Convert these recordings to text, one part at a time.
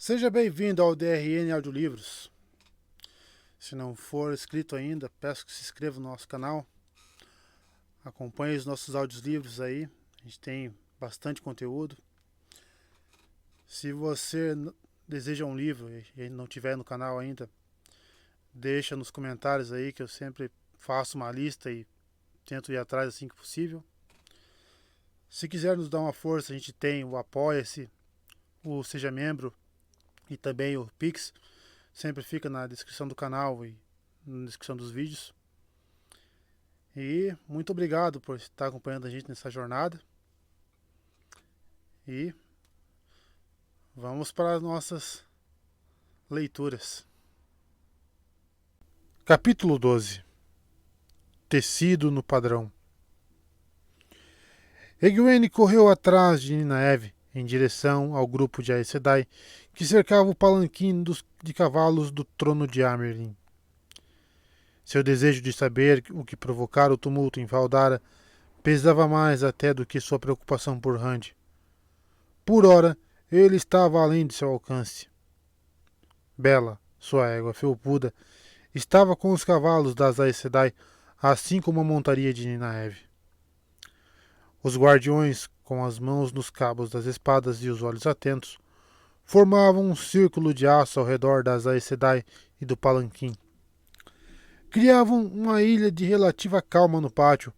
Seja bem-vindo ao DRN Audiolivros. Se não for inscrito ainda, peço que se inscreva no nosso canal. Acompanhe os nossos audiolivros aí. A gente tem bastante conteúdo. Se você deseja um livro e não tiver no canal ainda, deixa nos comentários aí que eu sempre faço uma lista e tento ir atrás assim que possível. Se quiser nos dar uma força, a gente tem o Apoia-se, o Seja Membro e também o Pix. Sempre fica na descrição do canal e na descrição dos vídeos. E muito obrigado por estar acompanhando a gente nessa jornada. E vamos para as nossas leituras. Capítulo 12. Tecido no padrão. Egwene correu atrás de Ninaeve, em direção ao grupo de Aes Sedai, que cercava o palanquim de cavalos do trono de Amerlin. Seu desejo de saber o que provocara o tumulto em Valdara pesava mais até do que sua preocupação por Rand. Por ora, ele estava além de seu alcance. Bela, sua égua felpuda, estava com os cavalos das Aes Sedai, assim como a montaria de Ninaeve. Os guardiões, com as mãos nos cabos das espadas e os olhos atentos, formavam um círculo de aço ao redor das Aes Sedai e do palanquim. Criavam uma ilha de relativa calma no pátio,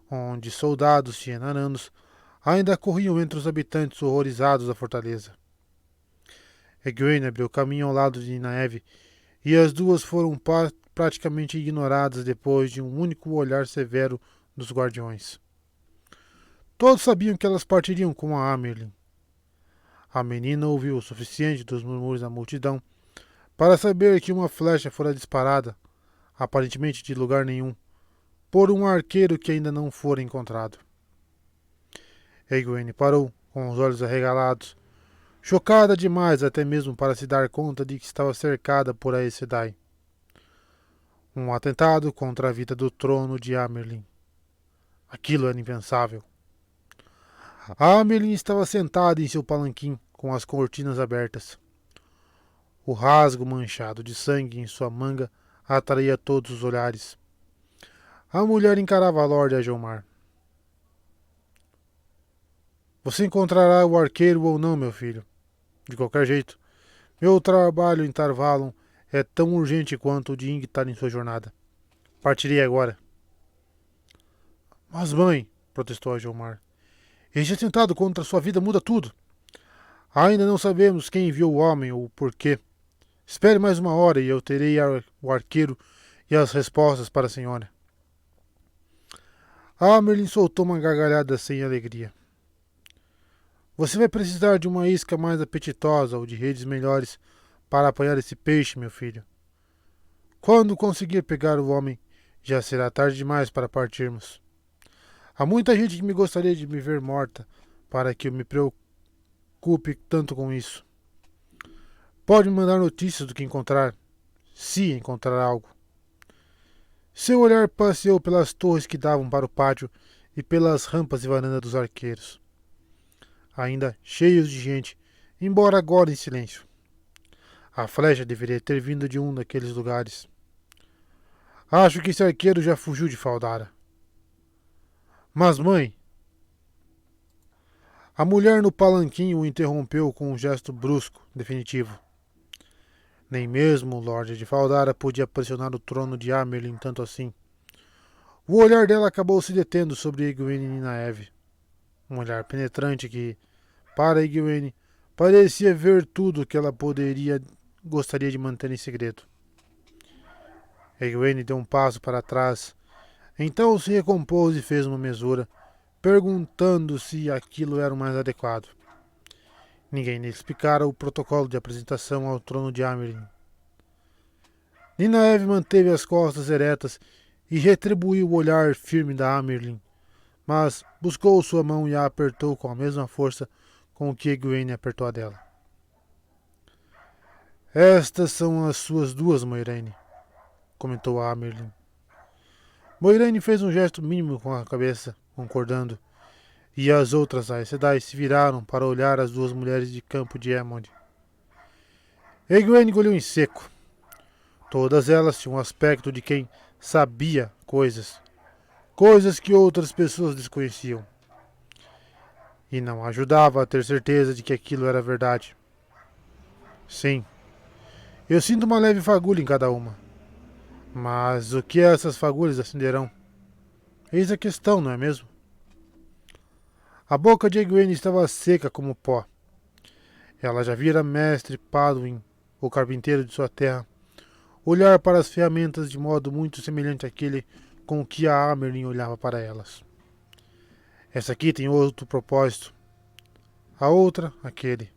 onde soldados e enaranos ainda corriam entre os habitantes horrorizados da fortaleza. Egwene abriu caminho ao lado de Ninaeve, e as duas foram praticamente ignoradas depois de um único olhar severo dos guardiões. Todos sabiam que elas partiriam com a Amerlin. A menina ouviu o suficiente dos murmúrios da multidão para saber que uma flecha fora disparada, aparentemente de lugar nenhum, por um arqueiro que ainda não fora encontrado. Egwene parou, com os olhos arregalados, chocada demais até mesmo para se dar conta de que estava cercada por Aes Sedai. Um atentado contra a vida do trono de Amerlin. Aquilo era impensável. A Amerlin estava sentada em seu palanquim, com as cortinas abertas. O rasgo manchado de sangue em sua manga atraía todos os olhares. A mulher encarava a Lorde Ajomar. Você encontrará o arqueiro ou não, meu filho. De qualquer jeito, meu trabalho em Tar Valon é tão urgente quanto o de Ingtar em sua jornada. Partirei agora. Mas, mãe, protestou Ajomar, este atentado contra sua vida muda tudo. Ainda não sabemos quem enviou o homem ou o porquê. Espere mais uma hora e eu terei o arqueiro e as respostas para a senhora. Amerlin soltou uma gargalhada sem alegria. Você vai precisar de uma isca mais apetitosa ou de redes melhores para apanhar esse peixe, meu filho. Quando conseguir pegar o homem, já será tarde demais para partirmos. Há muita gente que me gostaria de me ver morta para que eu me preocupe tanto com isso. Pode me mandar notícias do que encontrar, se encontrar algo. Seu olhar passeou pelas torres que davam para o pátio e pelas rampas e varandas dos arqueiros, ainda cheios de gente, embora agora em silêncio. A flecha deveria ter vindo de um daqueles lugares. Acho que esse arqueiro já fugiu de Valdara. Mas, mãe... A mulher no palanquim o interrompeu com um gesto brusco, definitivo. Nem mesmo o Lorde de Valdara podia pressionar o trono de Amerlin tanto assim. O olhar dela acabou se detendo sobre Egwene e Ninaeve. Um olhar penetrante que, para Egwene, parecia ver tudo que ela gostaria de manter em segredo. Egwene deu um passo para trás, então se recompôs e fez uma mesura, perguntando se aquilo era o mais adequado. Ninguém lhe explicara o protocolo de apresentação ao trono de Amerlin. Ninaeve manteve as costas eretas e retribuiu o olhar firme da Amerlin, mas buscou sua mão e a apertou com a mesma força com que Egwene apertou a dela. Estas são as suas duas, Moiraine, comentou a Amerlin. Moiraine fez um gesto mínimo com a cabeça, concordando, e as outras Aes Sedai se viraram para olhar as duas mulheres de campo de Emond. Egwene engoliu em seco. Todas elas tinham o aspecto de quem sabia coisas, coisas que outras pessoas desconheciam. E não ajudava a ter certeza de que aquilo era verdade. Sim, eu sinto uma leve fagulha em cada uma. Mas o que essas fagulhas acenderão? Eis a questão, não é mesmo? A boca de Egwene estava seca como pó. Ela já vira mestre Paduin, o carpinteiro de sua terra, olhar para as ferramentas de modo muito semelhante àquele com que a Amerlin olhava para elas. Essa aqui tem outro propósito. A outra, aquele.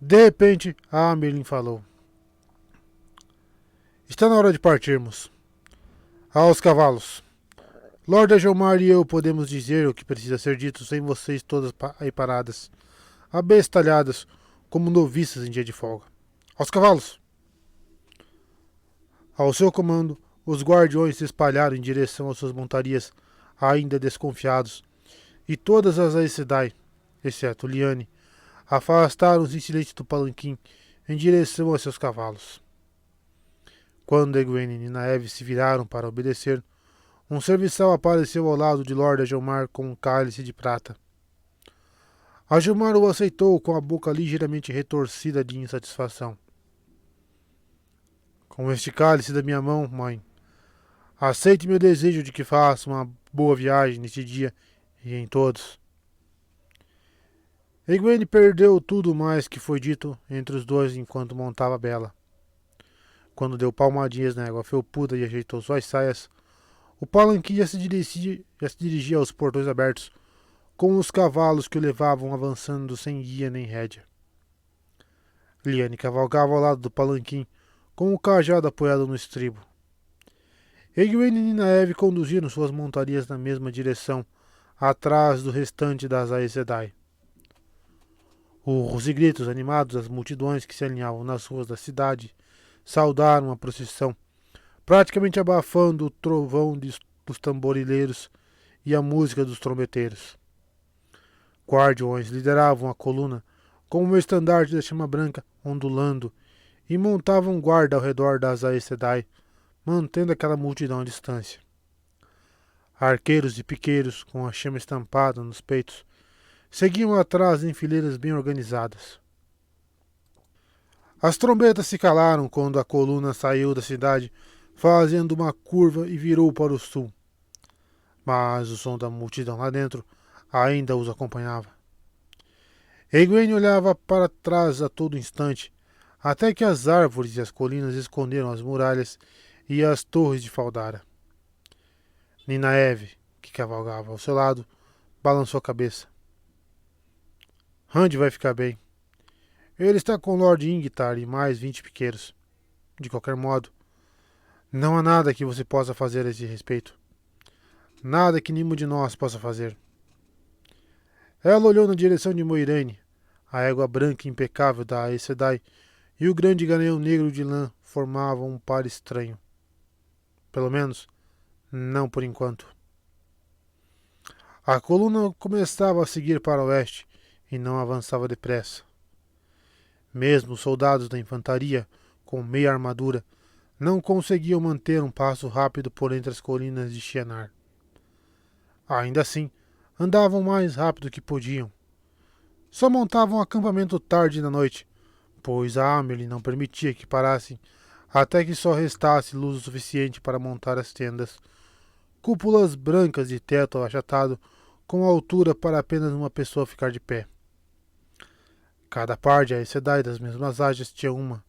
De repente, a Amerlin falou. Está na hora de partirmos. Aos cavalos. Lord Agelmar e eu podemos dizer o que precisa ser dito sem vocês todas aí paradas, abestalhadas, como noviças em dia de folga. Aos cavalos! Ao seu comando, os guardiões se espalharam em direção às suas montarias, ainda desconfiados, e todas as Aes Sedai, exceto Lyanne, afastaram-se em silêncio do palanquim em direção a seus cavalos. Quando Egwene e Nynaeve se viraram para obedecer, um serviçal apareceu ao lado de Lord Agelmar com um cálice de prata. Agelmar o aceitou com a boca ligeiramente retorcida de insatisfação. Com este cálice da minha mão, mãe, aceite meu desejo de que faça uma boa viagem neste dia e em todos. Egwene perdeu tudo mais que foi dito entre os dois enquanto montava Bela. Quando deu palmadinhas na égua felpuda e ajeitou suas saias, o palanquim já se dirigia aos portões abertos, com os cavalos que o levavam avançando sem guia nem rédea. Lyanne cavalgava ao lado do palanquim, com o cajado apoiado no estribo. Egwene e Nynaeve conduziram suas montarias na mesma direção, atrás do restante das Aes Sedai. Urros e gritos animados das multidões que se alinhavam nas ruas da cidade saudaram a procissão, praticamente abafando o trovão dos tamborileiros e a música dos trombeteiros. Guardiões lideravam a coluna com o estandarte da chama branca ondulando e montavam guarda ao redor das Aes Sedai, mantendo aquela multidão à distância. Arqueiros e piqueiros, com a chama estampada nos peitos, seguiam atrás em fileiras bem organizadas. As trombetas se calaram quando a coluna saiu da cidade, fazendo uma curva e virou para o sul. Mas o som da multidão lá dentro ainda os acompanhava. Egwene olhava para trás a todo instante, até que as árvores e as colinas esconderam as muralhas e as torres de Faldara. Nynaeve, que cavalgava ao seu lado, balançou a cabeça. Rand vai ficar bem. Ele está com Lord Ingtar e mais 20 piqueiros. De qualquer modo, não há nada que você possa fazer a esse respeito. Nada que nenhum de nós possa fazer. Ela olhou na direção de Moiraine. A égua branca e impecável da Aes Sedai e o grande garanhão negro de lã formavam um par estranho. Pelo menos, não por enquanto. A coluna começava a seguir para o oeste e não avançava depressa. Mesmo os soldados da infantaria, com meia armadura, não conseguiam manter um passo rápido por entre as colinas de Shienar. Ainda assim, andavam mais rápido que podiam. Só montavam acampamento tarde na noite, pois a Amerlin não permitia que parassem até que só restasse luz o suficiente para montar as tendas, cúpulas brancas de teto achatado com altura para apenas uma pessoa ficar de pé. Cada par de Aes Sedai das mesmas ágias tinha uma,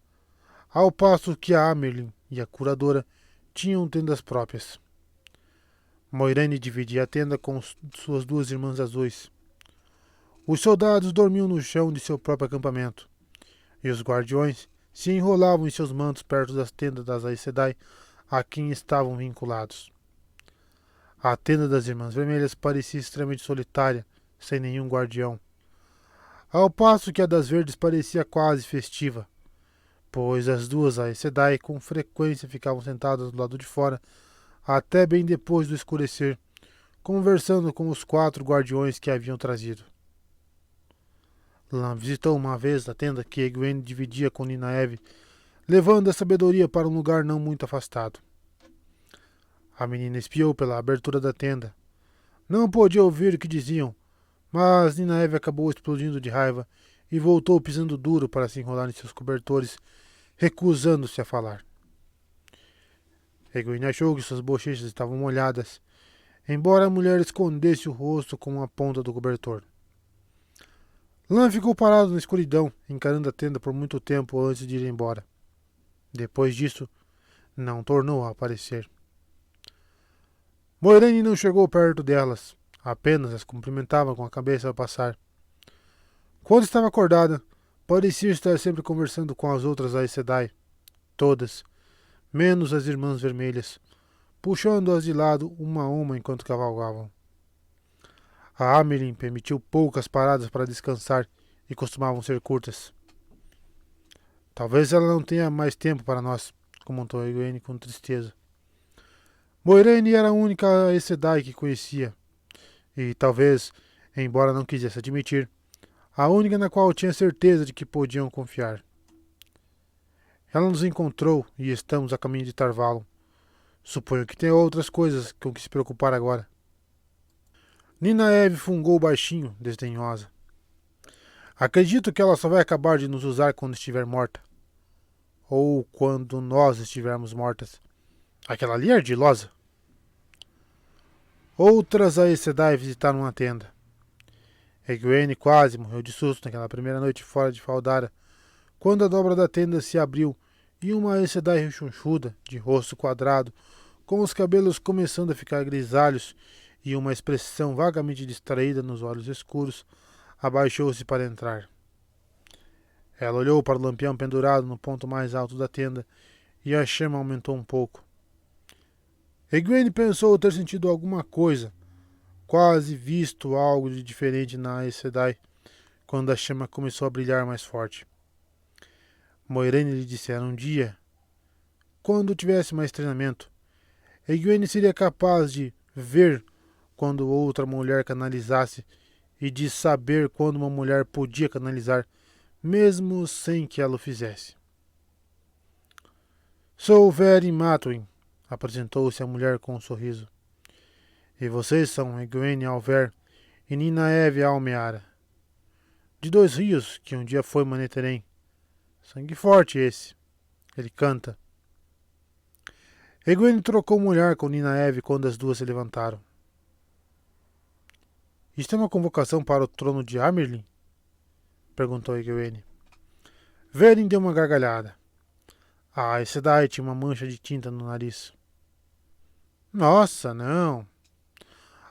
ao passo que a Amerlin e a curadora tinham tendas próprias. Moiraine dividia a tenda com suas duas irmãs azuis. Os soldados dormiam no chão de seu próprio acampamento, e os guardiões se enrolavam em seus mantos perto das tendas das Aes Sedai a quem estavam vinculados. A tenda das Irmãs Vermelhas parecia extremamente solitária, sem nenhum guardião, ao passo que a das Verdes parecia quase festiva, pois as duas Aes Sedai com frequência ficavam sentadas do lado de fora até bem depois do escurecer, conversando com os 4 guardiões que haviam trazido. Lan visitou uma vez a tenda que Egwene dividia com Ninaeve, levando a sabedoria para um lugar não muito afastado. A menina espiou pela abertura da tenda. Não podia ouvir o que diziam, mas Ninaeve acabou explodindo de raiva e voltou pisando duro para se enrolar em seus cobertores, recusando-se a falar. Egwene achou que suas bochechas estavam molhadas, embora a mulher escondesse o rosto com a ponta do cobertor. Lan ficou parado na escuridão, encarando a tenda por muito tempo antes de ir embora. Depois disso, não tornou a aparecer. Moiraine não chegou perto delas, apenas as cumprimentava com a cabeça ao passar. Quando estava acordada, parecia estar sempre conversando com as outras Aes Sedai, todas, menos as Irmãs Vermelhas, puxando-as de lado uma a uma enquanto cavalgavam. A Ameryn permitiu poucas paradas para descansar e costumavam ser curtas. Talvez ela não tenha mais tempo para nós, comentou Egwene com tristeza. Moiraine era a única Aes Sedai que conhecia, e talvez, embora não quisesse admitir, a única na qual tinha certeza de que podiam confiar. Ela nos encontrou e estamos a caminho de Tarvalon. Suponho que tem outras coisas com que se preocupar agora. Ninaeve fungou baixinho, desdenhosa. Acredito que ela só vai acabar de nos usar quando estiver morta. Ou quando nós estivermos mortas. Aquela ali é ardilosa. Outras Aes Sedai visitaram a tenda. Egwene quase morreu de susto naquela primeira noite fora de Faldara, quando a dobra da tenda se abriu e uma Aes Sedai rechonchuda, de rosto quadrado, com os cabelos começando a ficar grisalhos e uma expressão vagamente distraída nos olhos escuros, abaixou-se para entrar. Ela olhou para o lampião pendurado no ponto mais alto da tenda e a chama aumentou um pouco. Egwene pensou ter sentido alguma coisa, quase visto algo de diferente na Aes Sedai, quando a chama começou a brilhar mais forte. Moiraine lhe dissera um dia, quando tivesse mais treinamento, Egwene seria capaz de ver quando outra mulher canalizasse e de saber quando uma mulher podia canalizar, mesmo sem que ela o fizesse. Sou Verin Matwin, apresentou-se a mulher com um sorriso. E vocês são Egwene Alver e Ninaeve Almeara. De dois rios que um dia foi Manetheren. Sangue forte esse. Ele canta. Egwene trocou um olhar com Ninaeve quando as duas se levantaram. Isto é uma convocação para o trono de Amerlin? Perguntou Egwene. Verin deu uma gargalhada. A Aes Sedai tinha uma mancha de tinta no nariz. Nossa, não.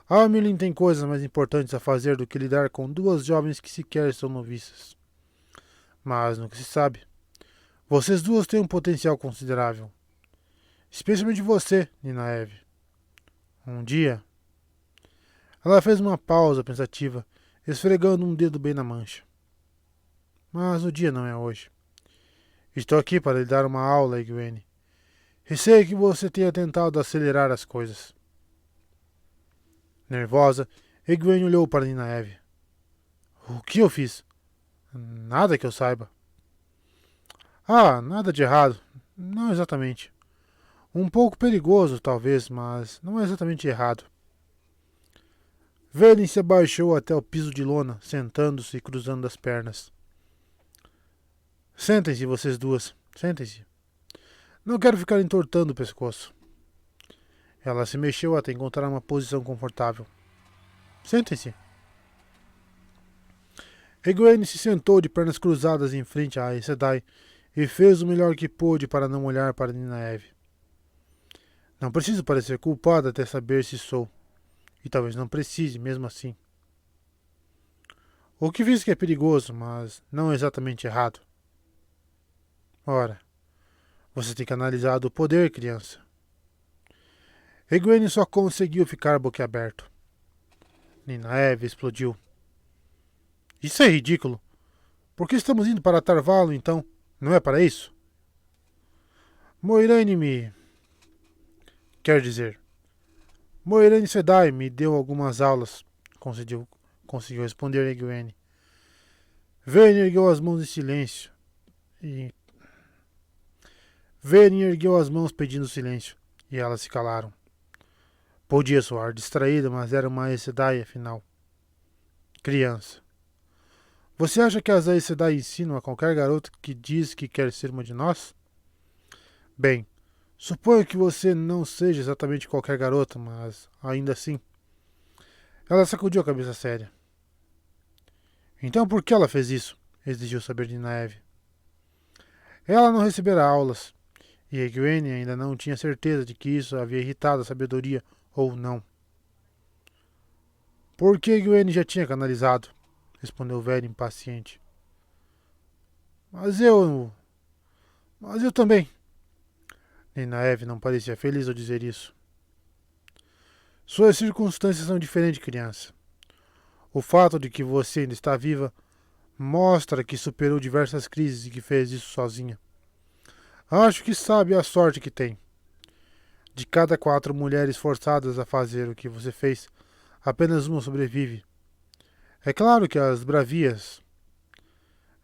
Amerlin tem coisas mais importantes a fazer do que lidar com duas jovens que sequer são noviças. Mas nunca se sabe. Vocês duas têm um potencial considerável. Especialmente você, Ninaeve. Um dia... Ela fez uma pausa pensativa, esfregando um dedo bem na mancha. Mas o dia não é hoje. Estou aqui para lhe dar uma aula, Egwene. Receio que você tenha tentado acelerar as coisas. Nervosa, Egwene olhou para Ninaeve. O que eu fiz? Nada que eu saiba. Ah, nada de errado. Não exatamente. Um pouco perigoso, talvez, mas não é exatamente errado. Verin se abaixou até o piso de lona, sentando-se e cruzando as pernas. Sentem-se, vocês duas. Sentem-se. Não quero ficar entortando o pescoço. Ela se mexeu até encontrar uma posição confortável. Sentem-se. Egwene se sentou de pernas cruzadas em frente a Aes Sedai e fez o melhor que pôde para não olhar para Ninaeve. Não preciso parecer culpada até saber se sou. E talvez não precise, mesmo assim. O que fiz que é perigoso, mas não exatamente errado. Ora, você tem canalizado o poder, criança. Egwene só conseguiu ficar boquiaberto. Ninaeve explodiu. Isso é ridículo. Por que estamos indo para Tarvalon, então? Não é para isso? Moiraine me... Quer dizer... Moiraine Sedai me deu algumas aulas, conseguiu responder Egwene. Vayne ergueu as mãos em silêncio e Vayne ergueu as mãos pedindo silêncio e elas se calaram. Podia soar distraída, mas era uma Aes Sedai, afinal. Criança. Você acha que as Aes Sedai ensinam a qualquer garota que diz que quer ser uma de nós? Bem, suponho que você não seja exatamente qualquer garota, mas ainda assim. Ela sacudiu a cabeça séria. Então por que ela fez isso? Exigiu saber de Naeve. Ela não recebera aulas, e Egwene ainda não tinha certeza de que isso havia irritado a sabedoria ou não. Porque Egwene já tinha canalizado, respondeu o velho impaciente. Mas eu. Mas eu também. Naeve não parecia feliz ao dizer isso. Suas circunstâncias são diferentes, criança. O fato de que você ainda está viva mostra que superou diversas crises e que fez isso sozinha. Acho que sabe a sorte que tem. De cada 4 mulheres forçadas a fazer o que você fez, apenas uma sobrevive. É claro que as bravias.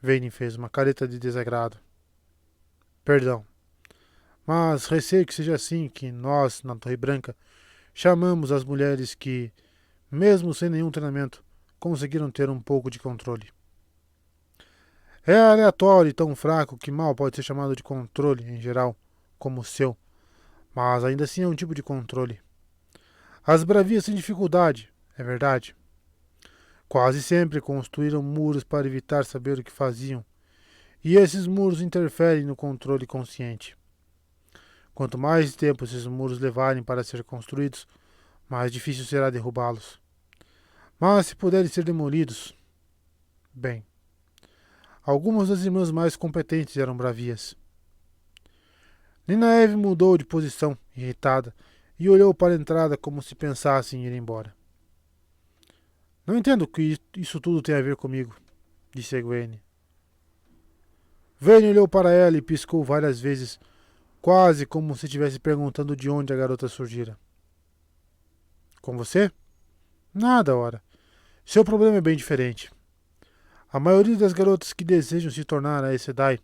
Vayne fez uma careta de desagrado. Perdão. Mas receio que seja assim que nós, na Torre Branca, chamamos as mulheres que, mesmo sem nenhum treinamento, conseguiram ter um pouco de controle. É aleatório e tão fraco que mal pode ser chamado de controle, em geral, como o seu, mas ainda assim é um tipo de controle. As bravias têm dificuldade, é verdade. Quase sempre construíram muros para evitar saber o que faziam, e esses muros interferem no controle consciente. Quanto mais tempo esses muros levarem para ser construídos, mais difícil será derrubá-los. Mas se puderem ser demolidos, bem. Algumas das irmãs mais competentes eram bravias. Ninaeve mudou de posição, irritada, e olhou para a entrada como se pensasse em ir embora. Não entendo o que isso tudo tem a ver comigo, disse Egwene. Vayne olhou para ela e piscou várias vezes, quase como se estivesse perguntando de onde a garota surgira. Com você? Nada, ora. Seu problema é bem diferente. A maioria das garotas que desejam se tornar Aes Sedai,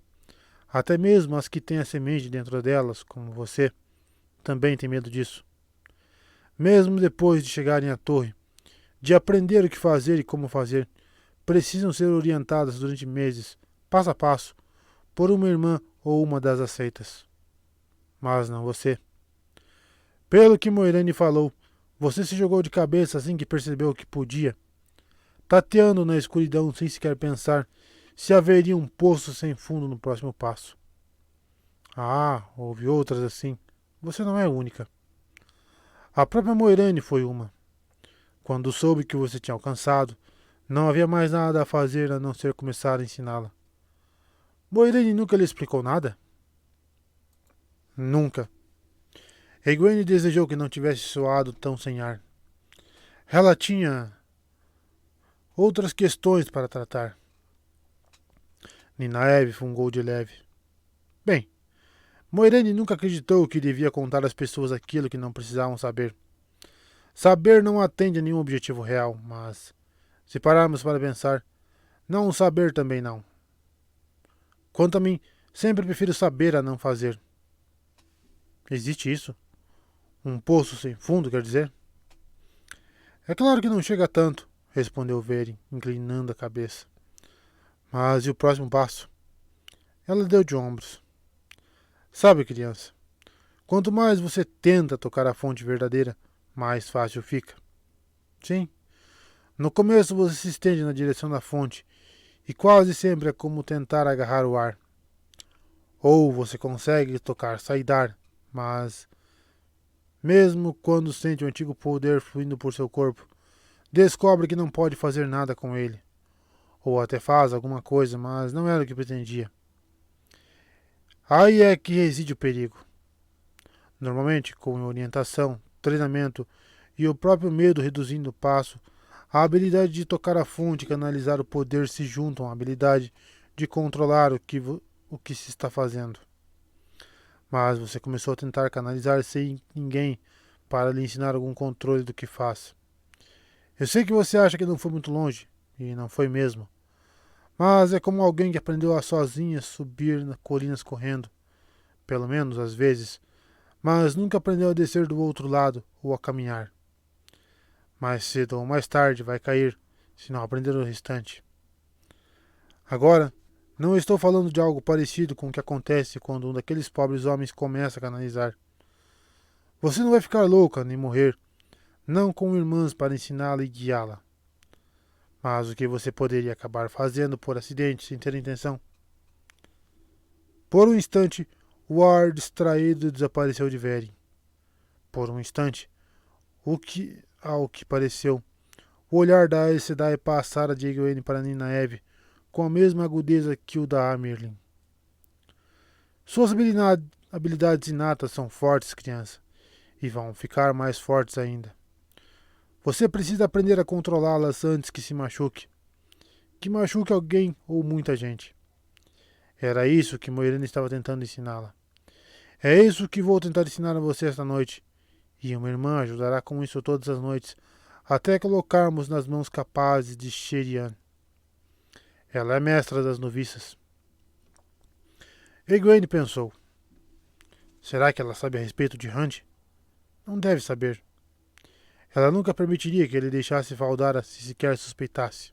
até mesmo as que têm a semente dentro delas, como você, também tem medo disso. Mesmo depois de chegarem à torre, de aprender o que fazer e como fazer, precisam ser orientadas durante meses, passo a passo, por uma irmã ou uma das aceitas. Mas não você. Pelo que Moiraine falou, você se jogou de cabeça assim que percebeu que podia, tateando na escuridão sem sequer pensar se haveria um poço sem fundo no próximo passo. Ah, houve outras assim. Você não é única. A própria Moiraine foi uma. Quando soube que você tinha alcançado, não havia mais nada a fazer a não ser começar a ensiná-la. Moiraine nunca lhe explicou nada? Nunca. Egwene desejou que não tivesse soado tão sem ar. Ela tinha outras questões para tratar. Ninaeve fungou de leve. Bem, Moiraine nunca acreditou que devia contar às pessoas aquilo que não precisavam saber. Saber não atende a nenhum objetivo real, mas, se pararmos para pensar, não saber também não. Quanto a mim, sempre prefiro saber a não fazer. Existe isso? Um poço sem fundo, quer dizer? É claro que não chega a tanto, respondeu Vayne, inclinando a cabeça. Mas e o próximo passo? Ela deu de ombros. Sabe, criança, quanto mais você tenta tocar a fonte verdadeira, mais fácil fica. Sim. No começo você se estende na direção da fonte e quase sempre é como tentar agarrar o ar. Ou você consegue tocar Saidar, mas mesmo quando sente o antigo poder fluindo por seu corpo, descobre que não pode fazer nada com ele. Ou até faz alguma coisa, mas não era o que pretendia. Aí é que reside o perigo. Normalmente, com orientação, treinamento e o próprio medo reduzindo o passo, a habilidade de tocar a fonte e canalizar o poder se juntam à habilidade de controlar o que se está fazendo. Mas você começou a tentar canalizar sem ninguém para lhe ensinar algum controle do que faz. Eu sei que você acha que não foi muito longe, e não foi mesmo. Mas é como alguém que aprendeu a sozinha subir nas colinas correndo, pelo menos às vezes, mas nunca aprendeu a descer do outro lado ou a caminhar. Mais cedo ou mais tarde vai cair, se não aprender o restante. Agora, não estou falando de algo parecido com o que acontece quando um daqueles pobres homens começa a canalizar. Você não vai ficar louca nem morrer, não com irmãs para ensiná-la e guiá-la. Mas o que você poderia acabar fazendo por acidente sem ter intenção? Por um instante, o ar distraído desapareceu de Veren. Por um instante, ao que pareceu, o olhar da Aes Sedai passara de Egwene para Ninaeve com a mesma agudeza que o da Amerlin. Suas habilidades inatas são fortes, criança, e vão ficar mais fortes ainda. Você precisa aprender a controlá-las antes que se machuque. Que machuque alguém ou muita gente. Era isso que Moiraine estava tentando ensiná-la. É isso que vou tentar ensinar a você esta noite. E uma irmã ajudará com isso todas as noites, até colocarmos nas mãos capazes de Sherian. Ela é mestra das noviças. Egwene pensou. Será que ela sabe a respeito de Hunt? Não deve saber. Ela nunca permitiria que ele deixasse Valdara se sequer suspeitasse.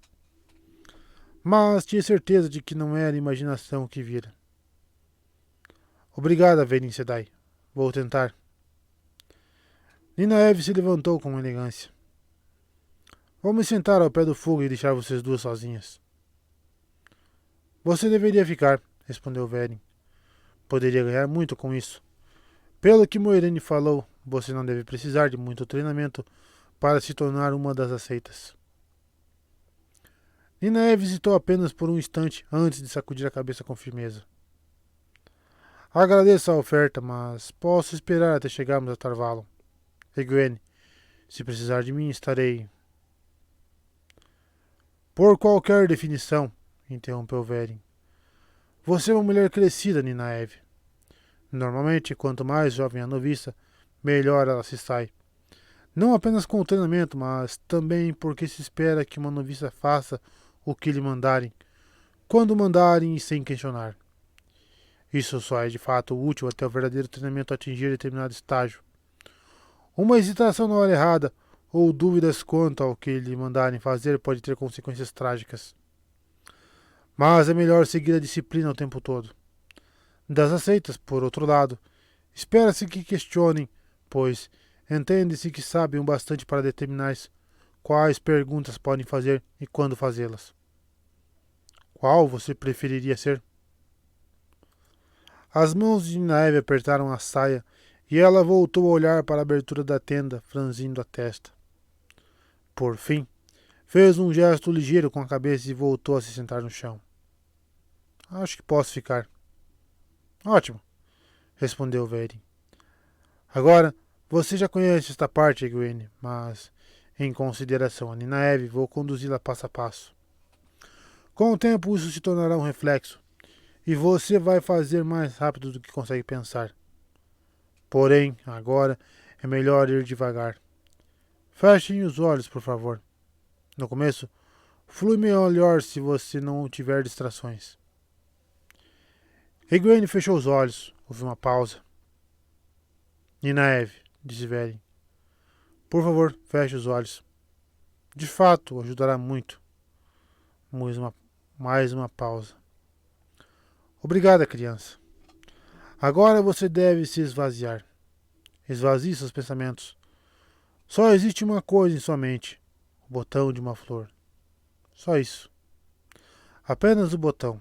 Mas tinha certeza de que não era imaginação que vira. Obrigada, Verin Sedai. Vou tentar. Ninaeve se levantou com elegância. Vamos sentar ao pé do fogo e deixar vocês duas sozinhas. Você deveria ficar, respondeu Verin. Poderia ganhar muito com isso. Pelo que Moiraine falou, você não deve precisar de muito treinamento para se tornar uma das aceitas. Ninaeve hesitou apenas por um instante antes de sacudir a cabeça com firmeza. Agradeço a oferta, mas posso esperar até chegarmos a Tarvalon. Egwene, se precisar de mim, estarei. Por qualquer definição, interrompeu Verin. Você é uma mulher crescida, Ninaeve. Normalmente, quanto mais jovem a noviça, melhor ela se sai. Não apenas com o treinamento, mas também porque se espera que uma noviça faça o que lhe mandarem, quando mandarem e sem questionar. Isso só é de fato útil até o verdadeiro treinamento atingir determinado estágio. Uma hesitação na hora errada ou dúvidas quanto ao que lhe mandarem fazer pode ter consequências trágicas. Mas é melhor seguir a disciplina o tempo todo. Das aceitas, por outro lado, espera-se que questionem, pois entende-se que sabem o bastante para determinar quais perguntas podem fazer e quando fazê-las. Qual você preferiria ser? As mãos de Ninaeve apertaram a saia e ela voltou a olhar para a abertura da tenda, franzindo a testa. Por fim, fez um gesto ligeiro com a cabeça e voltou a se sentar no chão. Acho que posso ficar. Ótimo, respondeu Verin. Agora, você já conhece esta parte, Egwene, mas, em consideração a Ninaeve, vou conduzi-la passo a passo. Com o tempo, isso se tornará um reflexo, e você vai fazer mais rápido do que consegue pensar. Porém, agora, é melhor ir devagar. Fechem os olhos, por favor. No começo, flui melhor se você não tiver distrações. Egwene fechou os olhos. Houve uma pausa. Ninaeve, disse Verin. Por favor, feche os olhos. De fato, ajudará muito. Mais uma pausa. Obrigada, criança. Agora você deve se esvaziar. Esvazie seus pensamentos. Só existe uma coisa em sua mente: o botão de uma flor. Só isso. Apenas o botão.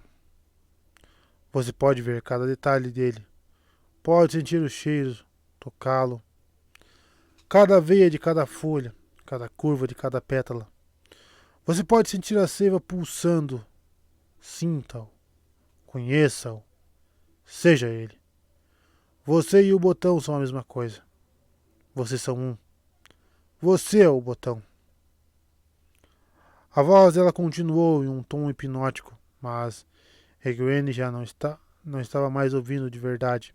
Você pode ver cada detalhe dele. Pode sentir o cheiro, tocá-lo. Cada veia de cada folha, cada curva de cada pétala. Você pode sentir a seiva pulsando. Sinta-o. Conheça-o. Seja ele. Você e o botão são a mesma coisa. Vocês são um. Você é o botão. A voz dela continuou em um tom hipnótico, mas Egwene já não estava mais ouvindo de verdade.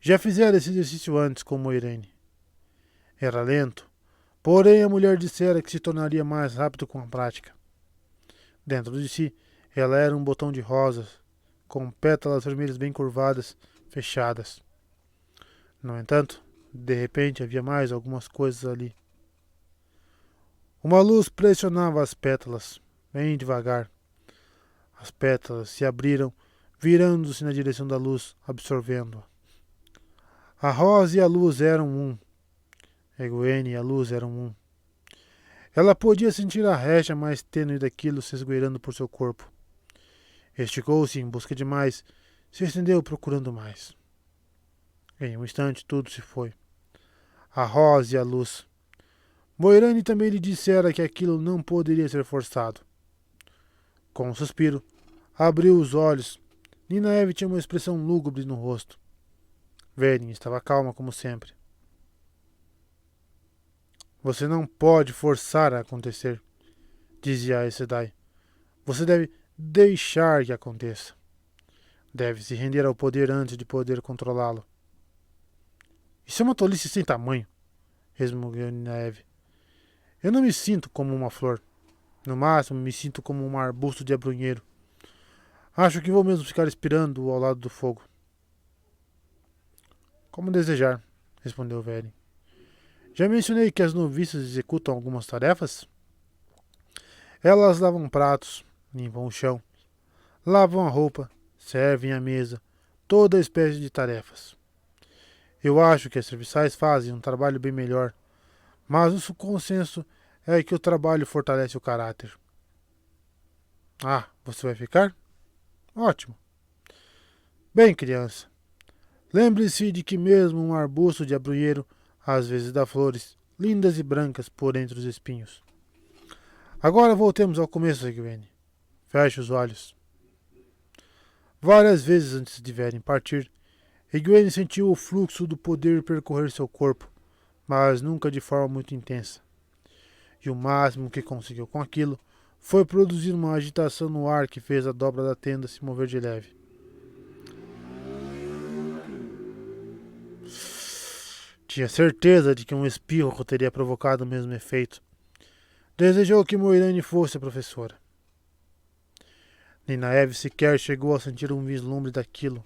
Já fizera esse exercício antes com Moiraine. Era lento, porém a mulher dissera que se tornaria mais rápido com a prática. Dentro de si, Ela era um botão de rosas, com pétalas vermelhas bem curvadas, fechadas. No entanto, de repente havia mais algumas coisas ali. Uma luz pressionava as pétalas, bem devagar. As pétalas se abriram, virando-se na direção da luz, absorvendo-a. A rosa e a luz eram um. Egwene e a luz eram um. Ela podia sentir a recha mais tênue daquilo se esgueirando por seu corpo. Esticou-se em busca de mais, se estendeu procurando mais. Em um instante tudo se foi. A rosa e a luz. Moirane também lhe dissera que aquilo não poderia ser forçado. Com um suspiro, abriu os olhos. Ninaeve tinha uma expressão lúgubre no rosto. Verin estava calma como sempre. Você não pode forçar a acontecer, dizia a Aes Sedai. Você deve deixar que aconteça. Deve se render ao poder antes de poder controlá-lo. Isso é uma tolice sem tamanho, resmungou Ninaeve. Eu não me sinto como uma flor. No máximo, me sinto como um arbusto de abrunheiro. Acho que vou mesmo ficar esperando ao lado do fogo. Como desejar, respondeu Verin. Já mencionei que as noviças executam algumas tarefas? Elas lavam pratos, limpam o chão, lavam a roupa, servem a mesa, toda espécie de tarefas. Eu acho que as serviçais fazem um trabalho bem melhor, mas o consenso é que o trabalho fortalece o caráter. Ah, você vai ficar? Ótimo. Bem, criança, lembre-se de que mesmo um arbusto de abrunheiro às vezes dá flores, lindas e brancas por entre os espinhos. Agora voltemos ao começo, Egwene. Feche os olhos. Várias vezes antes de Verin partir, Egwene sentiu o fluxo do poder percorrer seu corpo, mas nunca de forma muito intensa. E o máximo que conseguiu com aquilo foi produzir uma agitação no ar que fez a dobra da tenda se mover de leve. Tinha certeza de que um espirro teria provocado o mesmo efeito. Desejou que Moiraine fosse a professora. Ninaeve sequer chegou a sentir um vislumbre daquilo,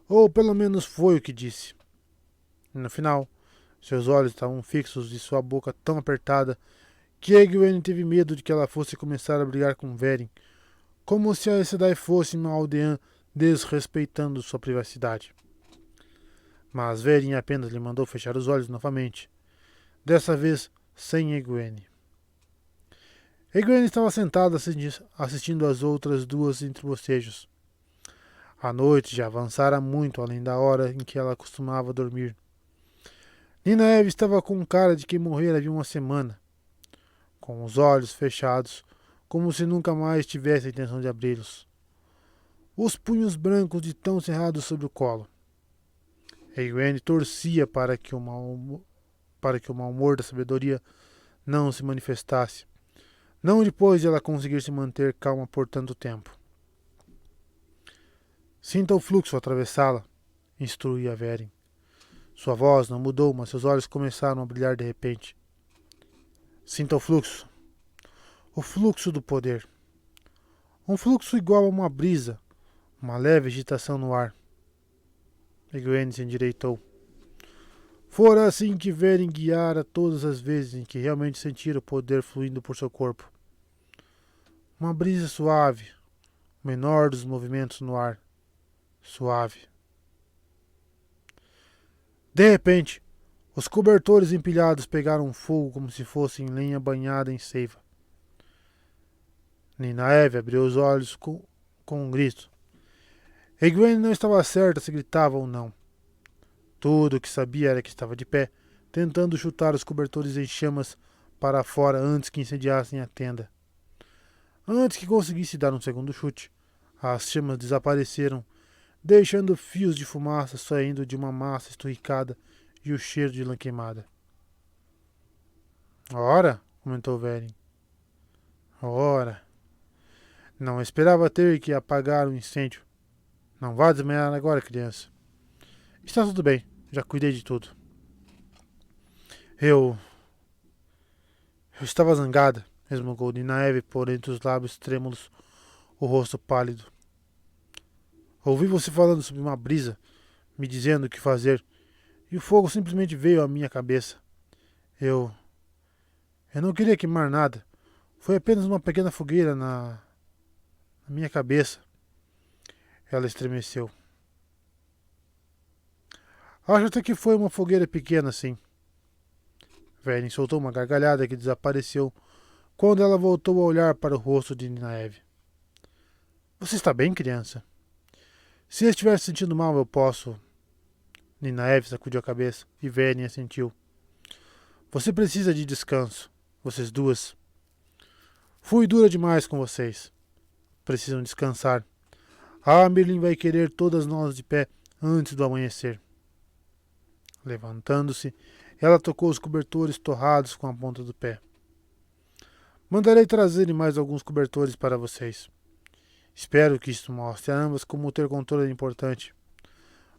ou pelo menos foi o que disse. No final, seus olhos estavam fixos e sua boca tão apertada que Egwene teve medo de que ela fosse começar a brigar com Verin, como se a Aes Sedai fosse uma aldeã desrespeitando sua privacidade. Mas Verin apenas lhe mandou fechar os olhos novamente, dessa vez sem Egwene. Egwene estava sentada assistindo às outras duas entre bocejos. A noite já avançara muito além da hora em que ela costumava dormir. Ninaeve estava com cara de quem morrera havia uma semana, com os olhos fechados, como se nunca mais tivesse a intenção de abri-los. Os punhos brancos de tão cerrados sobre o colo. Egwene torcia para que o mau humor da sabedoria não se manifestasse, não depois de ela conseguir se manter calma por tanto tempo. Sinta o fluxo atravessá-la, instruía Verin. Sua voz não mudou, mas seus olhos começaram a brilhar de repente. Sinta o fluxo do poder. Um fluxo igual a uma brisa, uma leve agitação no ar. Egwene se endireitou. Fora assim que Verin guiara todas as vezes em que realmente sentira o poder fluindo por seu corpo. Uma brisa suave, o menor dos movimentos no ar. Suave. De repente, os cobertores empilhados pegaram fogo como se fossem lenha banhada em seiva. Ninaeve abriu os olhos com um grito. Egwene não estava certa se gritava ou não. Tudo o que sabia era que estava de pé, tentando chutar os cobertores em chamas para fora antes que incendiassem a tenda. Antes que conseguisse dar um segundo chute, as chamas desapareceram, deixando fios de fumaça saindo de uma massa esturricada e o cheiro de lã queimada. Ora, comentou Verin. Ora. Não esperava ter que apagar o incêndio. Não vá desmaiar agora, criança. Está tudo bem, já cuidei de tudo. Eu estava zangada, resmungou Ninaeve por entre os lábios trêmulos, o rosto pálido. Ouvi você falando sobre uma brisa, me dizendo o que fazer, e o fogo simplesmente veio à minha cabeça. Eu não queria queimar nada. Foi apenas uma pequena fogueira na minha cabeça. Ela estremeceu. Acho até que foi uma fogueira pequena, sim. Velen soltou uma gargalhada que desapareceu quando ela voltou a olhar para o rosto de Ninaeve. Você está bem, criança? Se estiver se sentindo mal, eu posso. Ninaeve sacudiu a cabeça e Velen assentiu. Você precisa de descanso. Vocês duas. Fui dura demais com vocês. Precisam descansar. A Merlin vai querer todas nós de pé antes do amanhecer. Levantando-se, ela tocou os cobertores torrados com a ponta do pé. Mandarei trazer mais alguns cobertores para vocês. Espero que isto mostre a ambas como ter controle é importante.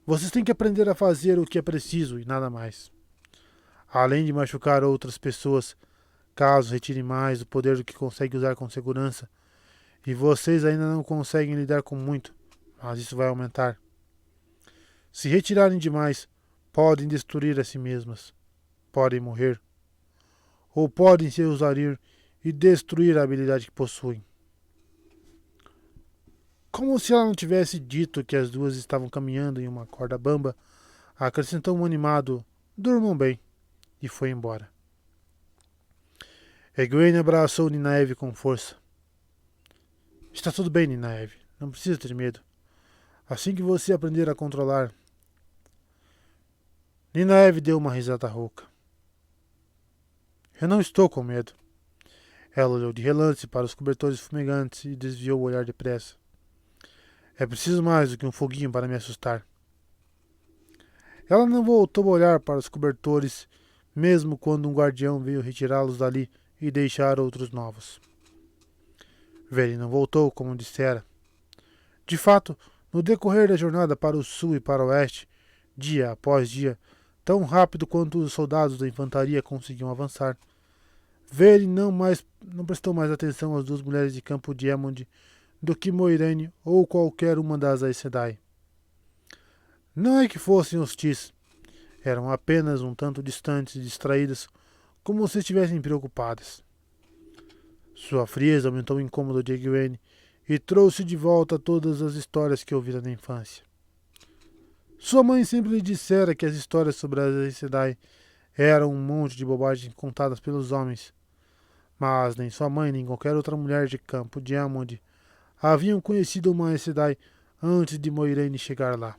Vocês têm que aprender a fazer o que é preciso e nada mais. Além de machucar outras pessoas, caso retire mais do poder do que consegue usar com segurança, e vocês ainda não conseguem lidar com muito, mas isso vai aumentar. Se retirarem demais, podem destruir a si mesmas, podem morrer, ou podem se exaurir e destruir a habilidade que possuem. Como se ela não tivesse dito que as duas estavam caminhando em uma corda bamba, acrescentou um animado "Durmam bem" e foi embora. Egwene abraçou Ninaeve com força. Está tudo bem, Ninaeve. Não precisa ter medo. Assim que você aprender a controlar... Ninaeve deu uma risada rouca. Eu não estou com medo. Ela olhou de relance para os cobertores fumegantes e desviou o olhar depressa. É preciso mais do que um foguinho para me assustar. Ela não voltou a olhar para os cobertores, mesmo quando um guardião veio retirá-los dali e deixar outros novos. Velen não voltou, como dissera. De fato, no decorrer da jornada para o sul e para o oeste, dia após dia, tão rápido quanto os soldados da infantaria conseguiam avançar, Velen não prestou mais atenção às duas mulheres de campo de Emond do que Moiraine ou qualquer uma das Aes Sedai. Não é que fossem hostis, eram apenas um tanto distantes e distraídas, como se estivessem preocupadas. Sua frieza aumentou o incômodo de Egwene e trouxe de volta todas as histórias que ouvira na infância. Sua mãe sempre lhe dissera que as histórias sobre as Aes Sedai eram um monte de bobagens contadas pelos homens, mas nem sua mãe nem qualquer outra mulher de campo de Emond haviam conhecido uma Aes Sedai antes de Moiraine chegar lá.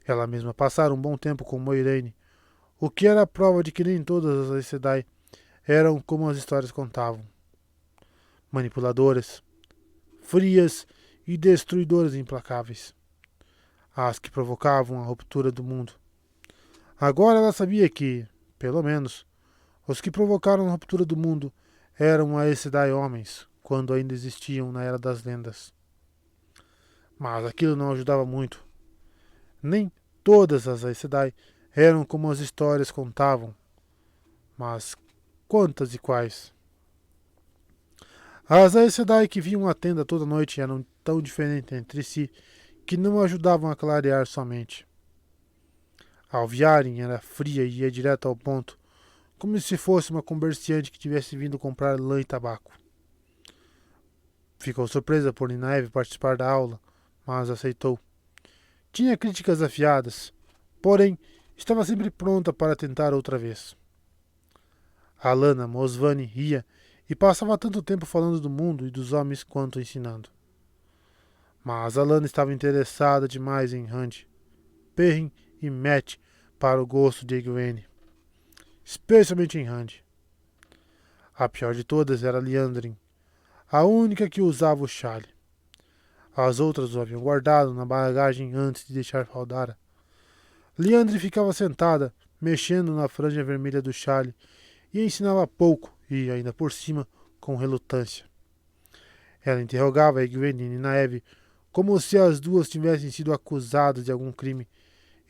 Ela mesma passara um bom tempo com Moiraine, o que era a prova de que nem todas as Aes Sedai eram como as histórias contavam. Manipuladoras, frias e destruidoras implacáveis. As que provocavam a ruptura do mundo. Agora ela sabia que, pelo menos, os que provocaram a ruptura do mundo eram Aes Sedai homens, quando ainda existiam na Era das Lendas. Mas aquilo não ajudava muito. Nem todas as Aes Sedai eram como as histórias contavam. Mas quantas e quais? As Aes Sedai que vinham à tenda toda noite eram tão diferentes entre si que não ajudavam a clarear sua mente. A Alviaren era fria e ia direto ao ponto, como se fosse uma comerciante que tivesse vindo comprar lã e tabaco. Ficou surpresa por Ninaeve participar da aula, mas aceitou. Tinha críticas afiadas, porém estava sempre pronta para tentar outra vez. Alana Mosvani ria e passava tanto tempo falando do mundo e dos homens quanto ensinando. Mas Alana estava interessada demais em Rand, Perrin e Mat para o gosto de Egwene, especialmente em Rand. A pior de todas era Liandrin, a única que usava o chale. As outras o haviam guardado na bagagem antes de deixar Faldara. Liandrin ficava sentada, mexendo na franja vermelha do chale, e ensinava pouco e, ainda por cima, com relutância. Ela interrogava Egwene e Ninaeve como se as duas tivessem sido acusadas de algum crime,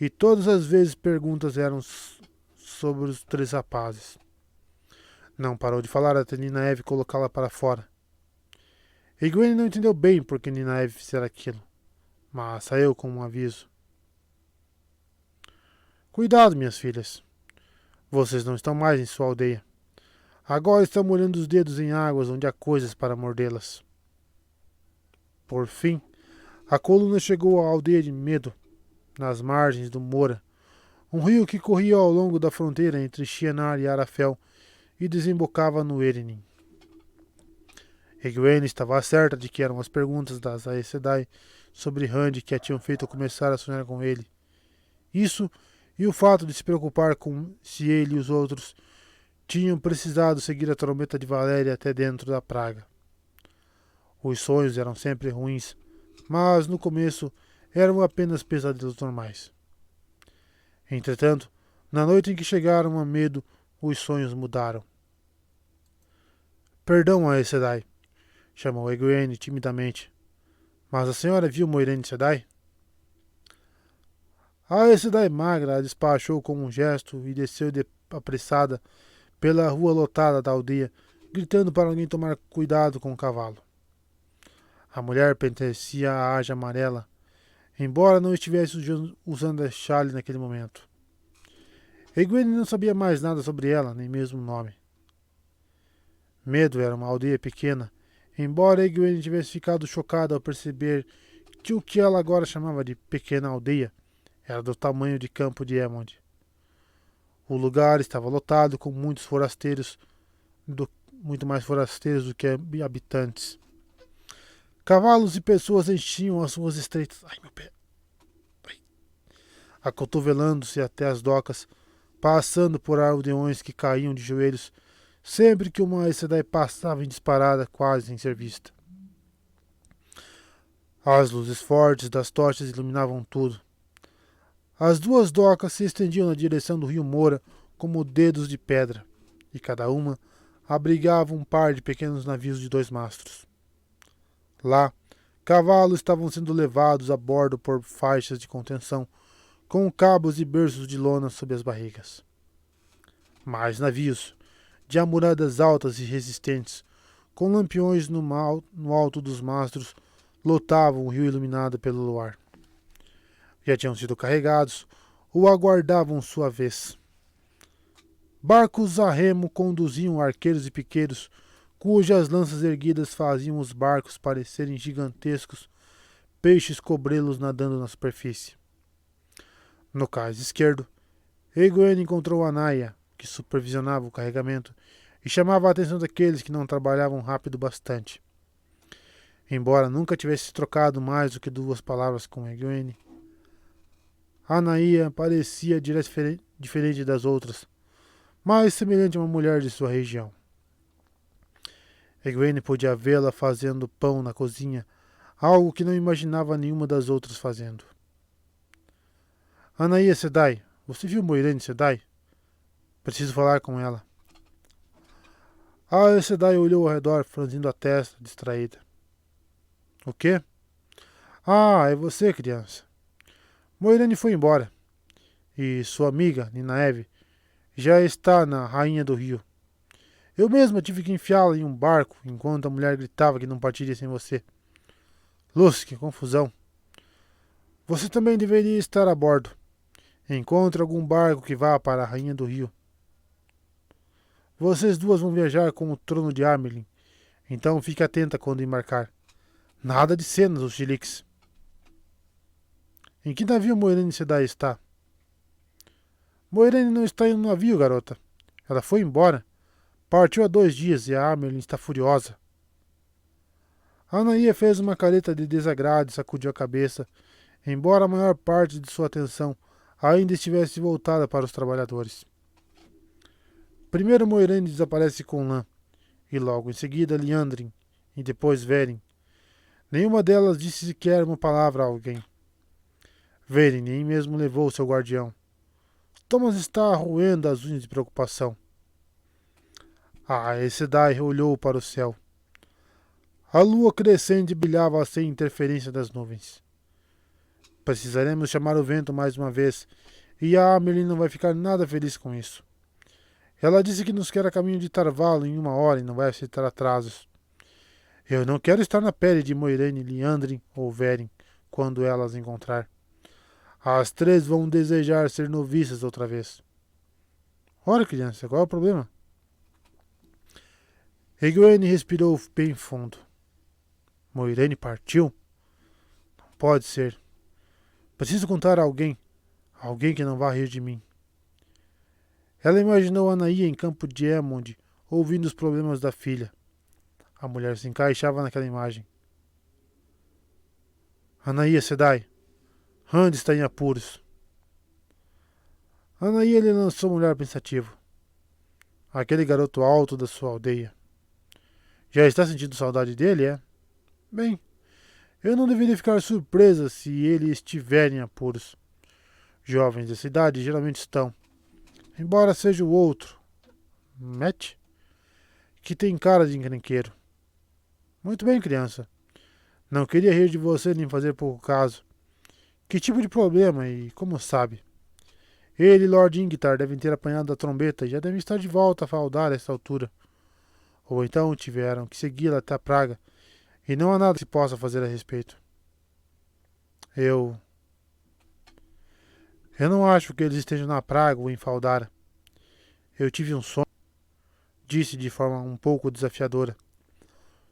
e todas as vezes perguntas eram sobre os três rapazes. Não parou de falar até Ninaeve colocá-la para fora. Egwene não entendeu bem por que Ninaeve fizera aquilo, mas saiu com um aviso. Cuidado, minhas filhas. Vocês não estão mais em sua aldeia. Agora estão molhando os dedos em águas onde há coisas para mordê-las. Por fim, a coluna chegou à aldeia de Medo, nas margens do Mora, um rio que corria ao longo da fronteira entre Shienar e Arafel e desembocava no Erenin. Egwene estava certa de que eram as perguntas das Aes Sedai sobre Rand que a tinham feito começar a sonhar com ele. Isso e o fato de se preocupar com se ele e os outros tinham precisado seguir a trombeta de Valéria até dentro da praga. Os sonhos eram sempre ruins, mas no começo eram apenas pesadelos normais. Entretanto, na noite em que chegaram a Medo, os sonhos mudaram. Perdão, Aes Sedai, chamou Egwene timidamente. Mas a senhora viu Moiraine Sedai? A Aes Sedai magra a despachou com um gesto e desceu apressada pela rua lotada da aldeia, gritando para alguém tomar cuidado com o cavalo. A mulher pertencia à Aja Amarela, embora não estivesse usando a chale naquele momento. Egwene não sabia mais nada sobre ela, nem mesmo o nome. Medo era uma aldeia pequena, embora Egwene tivesse ficado chocada ao perceber que o que ela agora chamava de pequena aldeia era do tamanho de Campo de Emond. O lugar estava lotado com muitos forasteiros, muito mais forasteiros do que habitantes. Cavalos e pessoas enchiam as ruas estreitas. Ai, meu pé! Ai. Acotovelando-se até as docas, passando por aldeões que caíam de joelhos sempre que uma Aes Sedai passava em disparada, quase sem ser vista. As luzes fortes das tochas iluminavam tudo. As duas docas se estendiam na direção do rio Mora como dedos de pedra, e cada uma abrigava um par de pequenos navios de 2 mastros. Lá, cavalos estavam sendo levados a bordo por faixas de contenção, com cabos e berços de lona sob as barrigas. Mais navios, de amuradas altas e resistentes, com lampiões no alto dos mastros, lotavam o rio iluminado pelo luar. Já tinham sido carregados ou aguardavam sua vez. Barcos a remo conduziam arqueiros e piqueiros, cujas lanças erguidas faziam os barcos parecerem gigantescos peixes cobrelos nadando na superfície. No cais esquerdo, Egwene encontrou Anaya, que supervisionava o carregamento e chamava a atenção daqueles que não trabalhavam rápido bastante. Embora nunca tivesse trocado mais do que 2 palavras com Egwene, Anaia parecia diferente das outras, mais semelhante a uma mulher de sua região. Egwene podia vê-la fazendo pão na cozinha, algo que não imaginava nenhuma das outras fazendo. Anaia Sedai, você viu Moiraine Sedai? Preciso falar com ela. A Aes Sedai olhou ao redor, franzindo a testa, distraída. O quê? Ah, é você, criança. Moiraine foi embora. E sua amiga, Ninaeve, já está na Rainha do Rio. Eu mesma tive que enfiá-la em um barco enquanto a mulher gritava que não partiria sem você. Luz, que confusão. Você também deveria estar a bordo. Encontre algum barco que vá para a Rainha do Rio. Vocês duas vão viajar com o trono de Amerlin, então fique atenta quando embarcar. Nada de cenas, os chiliques. Em que navio Moiraine Sedai está? Moiraine não está em um navio, garota. Ela foi embora. Partiu há 2 dias e a Amerlin está furiosa. Anaia fez uma careta de desagrado e sacudiu a cabeça, embora a maior parte de sua atenção ainda estivesse voltada para os trabalhadores. Primeiro Moiraine desaparece com Lan, e logo em seguida Liandrin, e depois Verin. Nenhuma delas disse sequer uma palavra a alguém. Verin nem mesmo levou seu guardião. Thomas está roendo as unhas de preocupação. A Aes Sedai olhou para o céu. A lua crescente brilhava sem interferência das nuvens. Precisaremos chamar o vento mais uma vez, e a Amerlin não vai ficar nada feliz com isso. Ela disse que nos quer a caminho de Tarvalo em 1 hora e não vai aceitar atrasos. Eu não quero estar na pele de Moiraine, Liandrin ou Verin quando elas encontrar. As três vão desejar ser noviças outra vez. Ora, criança, qual é o problema? Egwene respirou bem fundo. Moiraine partiu? Não pode ser. Preciso contar a alguém. Alguém que não vá rir de mim. Ela imaginou Anaia em campo de Emond, ouvindo os problemas da filha. A mulher se encaixava naquela imagem. Anaia Sedai. Rand está em apuros. Anaia lhe lançou um olhar pensativo. Aquele garoto alto da sua aldeia. Já está sentindo saudade dele, é? Bem, eu não deveria ficar surpresa se ele estiver em apuros. Jovens da cidade geralmente estão. Embora seja o outro, Matt, que tem cara de encrenqueiro. Muito bem, criança. Não queria rir de você nem fazer pouco caso. Que tipo de problema e como sabe? Ele e Lord Ingtar devem ter apanhado a trombeta e já devem estar de volta a Faldar a esta altura. Ou então tiveram que segui-la até a praga e não há nada que se possa fazer a respeito. Eu não acho que eles estejam na praga ou em Faldar. Eu tive um sonho, disse de forma um pouco desafiadora.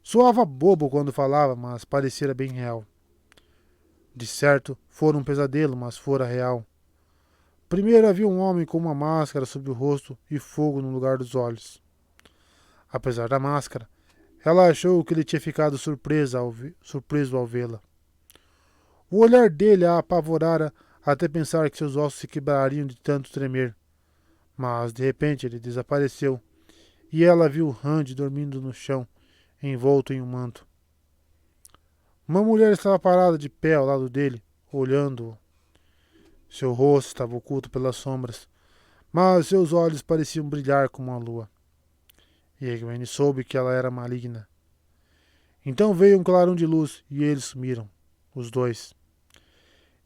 Soava bobo quando falava, mas parecia bem real. De certo, fora um pesadelo, mas fora real. Primeiro havia um homem com uma máscara sobre o rosto e fogo no lugar dos olhos. Apesar da máscara, ela achou que ele tinha ficado surpreso ao vê-la. O olhar dele a apavorara até pensar que seus ossos se quebrariam de tanto tremer. Mas, de repente, ele desapareceu e ela viu Rand dormindo no chão, envolto em um manto. Uma mulher estava parada de pé ao lado dele, olhando-o. Seu rosto estava oculto pelas sombras, mas seus olhos pareciam brilhar como a lua. E Egwene soube que ela era maligna. Então veio um clarão de luz e eles sumiram, os dois.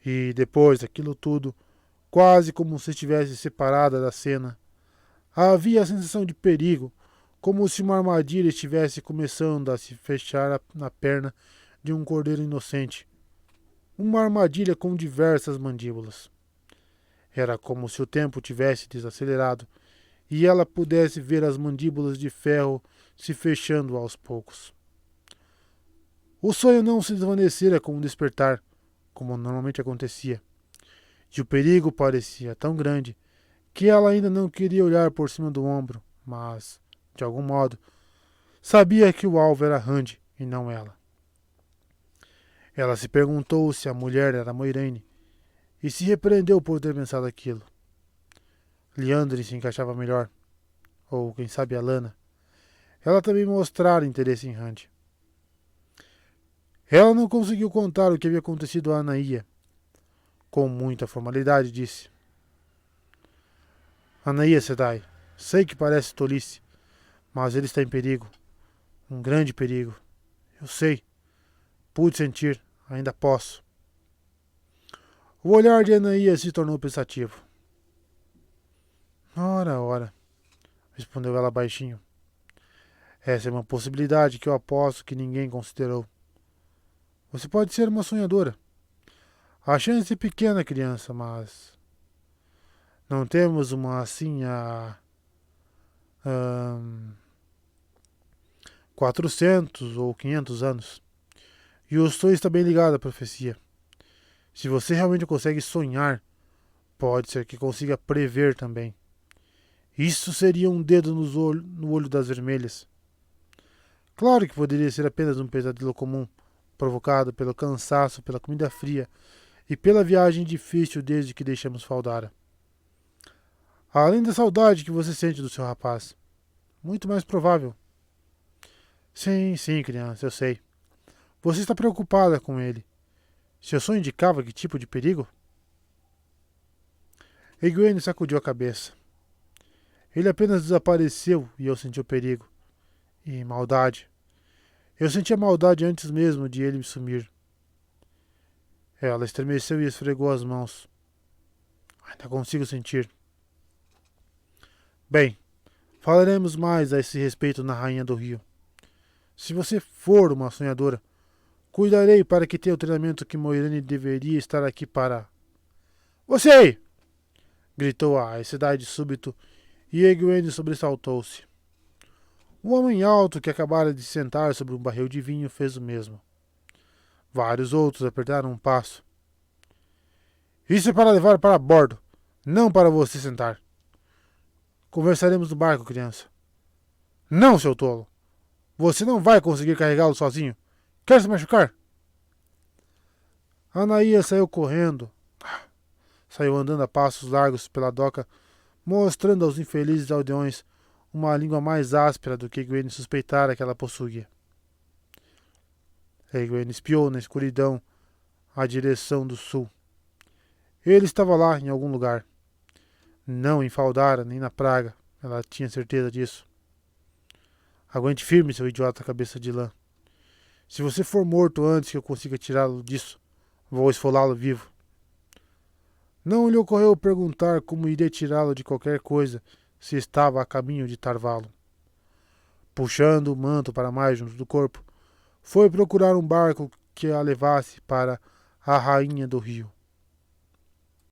E depois daquilo tudo, quase como se estivesse separada da cena, havia a sensação de perigo, como se uma armadilha estivesse começando a se fechar na perna de um cordeiro inocente. Uma armadilha com diversas mandíbulas. Era como se o tempo tivesse desacelerado e ela pudesse ver as mandíbulas de ferro se fechando aos poucos. O sonho não se desvanecera com um despertar, como normalmente acontecia, e o perigo parecia tão grande que ela ainda não queria olhar por cima do ombro, mas, de algum modo, sabia que o alvo era Rand e não ela. Ela se perguntou se a mulher era Moiraine e se repreendeu por ter pensado aquilo. Liandrin se encaixava melhor, ou quem sabe a Lana. Ela também mostrara interesse em Rand. Ela não conseguiu contar o que havia acontecido a Anaia. Com muita formalidade disse: Anaia Sedai, sei que parece tolice, mas ele está em perigo. Um grande perigo. Eu sei. Pude sentir. Ainda posso. O olhar de Anaia se tornou pensativo. Ora, ora, respondeu ela baixinho. Essa é uma possibilidade que eu aposto que ninguém considerou. Você pode ser uma sonhadora. A chance é pequena, criança, mas não temos uma assim há 400 ou 500 anos. E o sonho está bem ligado à profecia. Se você realmente consegue sonhar, pode ser que consiga prever também. Isso seria um dedo no olho das vermelhas. Claro que poderia ser apenas um pesadelo comum, provocado pelo cansaço, pela comida fria e pela viagem difícil desde que deixamos Faldara. Além da saudade que você sente do seu rapaz. Muito mais provável. Sim, sim, criança, eu sei. Você está preocupada com ele. Seu sonho indicava que tipo de perigo? Egwene sacudiu a cabeça. Ele apenas desapareceu e eu senti o perigo. E maldade. Eu senti a maldade antes mesmo de ele sumir. Ela estremeceu e esfregou as mãos. Ainda consigo sentir. Bem, falaremos mais a esse respeito na Rainha do Rio. Se você for uma sonhadora, cuidarei para que tenha o treinamento que Moiraine deveria estar aqui para. Você aí! Gritou a Aes Sedai de súbito e Egwene sobressaltou-se. Um homem alto que acabara de se sentar sobre um barril de vinho fez o mesmo. Vários outros apertaram um passo. Isso é para levar para bordo, não para você sentar. Conversaremos no barco, criança. Não, seu tolo. Você não vai conseguir carregá-lo sozinho. Quer se machucar? Anaia saiu correndo. Saiu andando a passos largos pela doca, mostrando aos infelizes aldeões uma língua mais áspera do que Egwene suspeitara que ela possuía. Egwene espiou na escuridão a direção do sul. Ele estava lá, em algum lugar. Não em Faldara, nem na praga. Ela tinha certeza disso. Aguente firme, seu idiota cabeça de lã. Se você for morto antes que eu consiga tirá-lo disso, vou esfolá-lo vivo. Não lhe ocorreu perguntar como iria tirá-lo de qualquer coisa se estava a caminho de Tarvalo. Puxando o manto para mais junto do corpo, foi procurar um barco que a levasse para a rainha do rio.